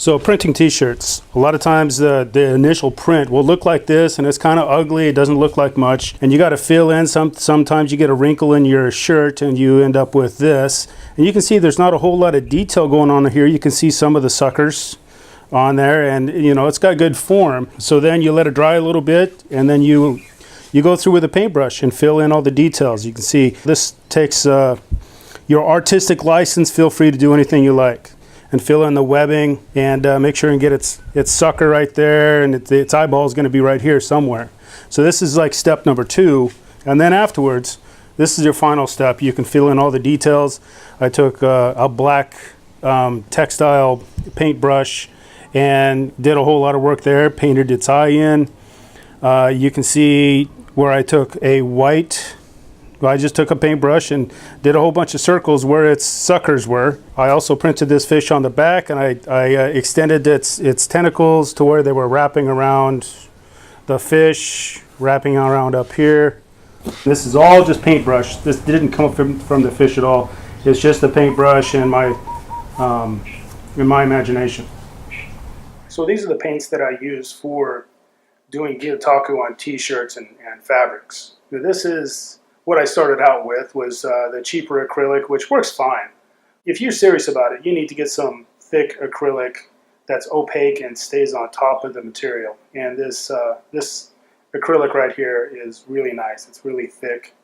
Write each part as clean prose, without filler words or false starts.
So printing t-shirts, a lot of times the initial print will look like this and it's kind of ugly. It doesn't look like much. And you got to fill in sometimes you get a wrinkle in your shirt and you end up with this. And you can see there's not a whole lot of detail going on here. You can see some of the suckers on there and you know, it's got good form. So then you let it dry a little bit and then you go through with a paintbrush and fill in all the details. You can see this takes your artistic license. Feel free to do anything you like. And fill in the webbing and make sure and get its sucker right there, and its eyeball is going to be right here somewhere. So this is like step number 2, and then afterwards, this is your final step. You can fill in all the details. I took a black textile paintbrush and did a whole lot of work there, painted its eye in. You can see where I took a white, I just took a paintbrush and did a whole bunch of circles where its suckers were. I also printed this fish on the back, and I extended its tentacles to where they were wrapping around the fish, wrapping around up here. This is all just paintbrush. This didn't come from the fish at all. It's just the paintbrush and my imagination. So these are the paints that I use for doing Gyotaku on t-shirts and fabrics. Now this is what I started out with was the cheaper acrylic, which works fine. If you're serious about it, you need to get some thick acrylic that's opaque and stays on top of the material. And this acrylic right here is really nice. It's really thick.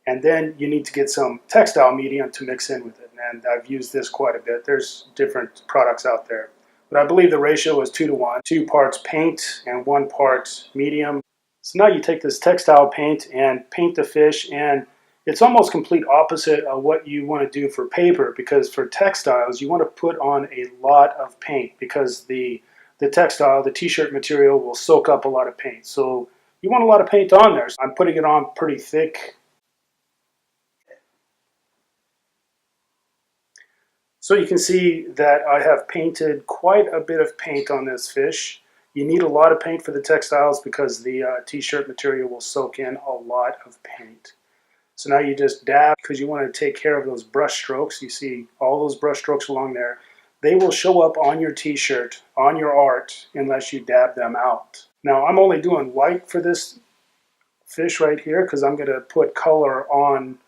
And then you need to get some textile medium to mix in with it. And I've used this quite a bit. There's different products out there. But I believe the ratio is 2 to 1. 2 parts paint and 1 part medium. So now you take this textile paint and paint the fish, and it's almost complete opposite of what you want to do for paper, because for textiles you want to put on a lot of paint because the textile, the t-shirt material, will soak up a lot of paint. So you want a lot of paint on there. So I'm putting it on pretty thick. So you can see that I have painted quite a bit of paint on this fish. You need a lot of paint for the textiles because the t-shirt material will soak in a lot of paint. So now you just dab because you want to take care of those brush strokes. You see all those brush strokes along there. They will show up on your t-shirt, on your art, unless you dab them out. Now I'm only doing white for this fish right here because I'm going to put color on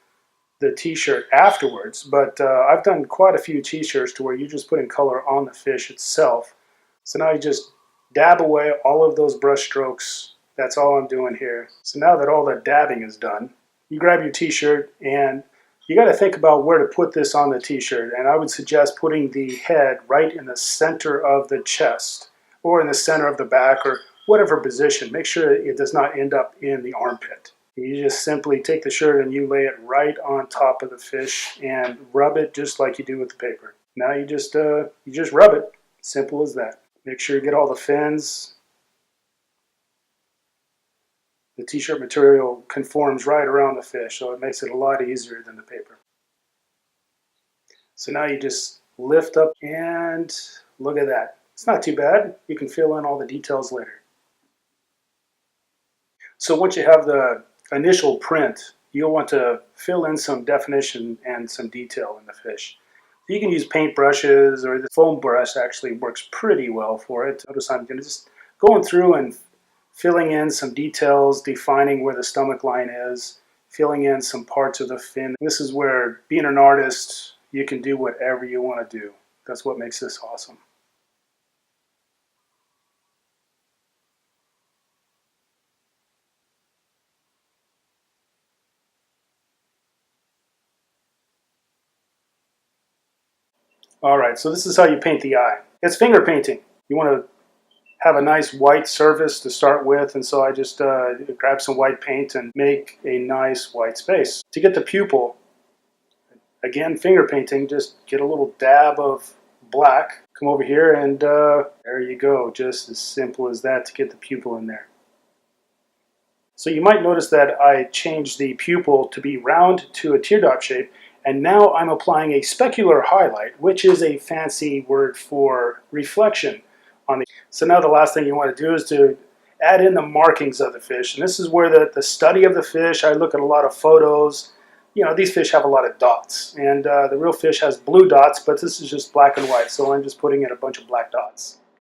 the t-shirt afterwards. But I've done quite a few t-shirts to where you're just putting color on the fish itself. So now you just dab away all of those brush strokes. That's all I'm doing here. So now that all the dabbing is done, you grab your t-shirt and you got to think about where to put this on the t-shirt. And I would suggest putting the head right in the center of the chest or in the center of the back or whatever position. Make sure it does not end up in the armpit. You just simply take the shirt and you lay it right on top of the fish and rub it just like you do with the paper. Now you just rub it. Simple as that. Make sure you get all the fins. The t-shirt material conforms right around the fish, so it makes it a lot easier than the paper. So now you just lift up and look at that. It's not too bad. You can fill in all the details later. So once you have the initial print, you'll want to fill in some definition and some detail in the fish. You can use paint brushes, or the foam brush actually works pretty well for it. Notice I'm just going through and filling in some details, defining where the stomach line is, filling in some parts of the fin. This is where, being an artist, you can do whatever you want to do. That's what makes this awesome. Alright, so this is how you paint the eye. It's finger painting. You want to have a nice white surface to start with, and so I just grab some white paint and make a nice white space. To get the pupil, again, finger painting, just get a little dab of black, come over here, and there you go. Just as simple as that to get the pupil in there. So you might notice that I changed the pupil to be round to a teardrop shape, and now I'm applying a specular highlight, which is a fancy word for reflection on the. So now the last thing you want to do is to add in the markings of the fish, and this is where the study of the fish. I look at a lot of photos, you know, these fish have a lot of dots, and the real fish has blue dots, but this is just black and white, so I'm just putting in a bunch of black dots.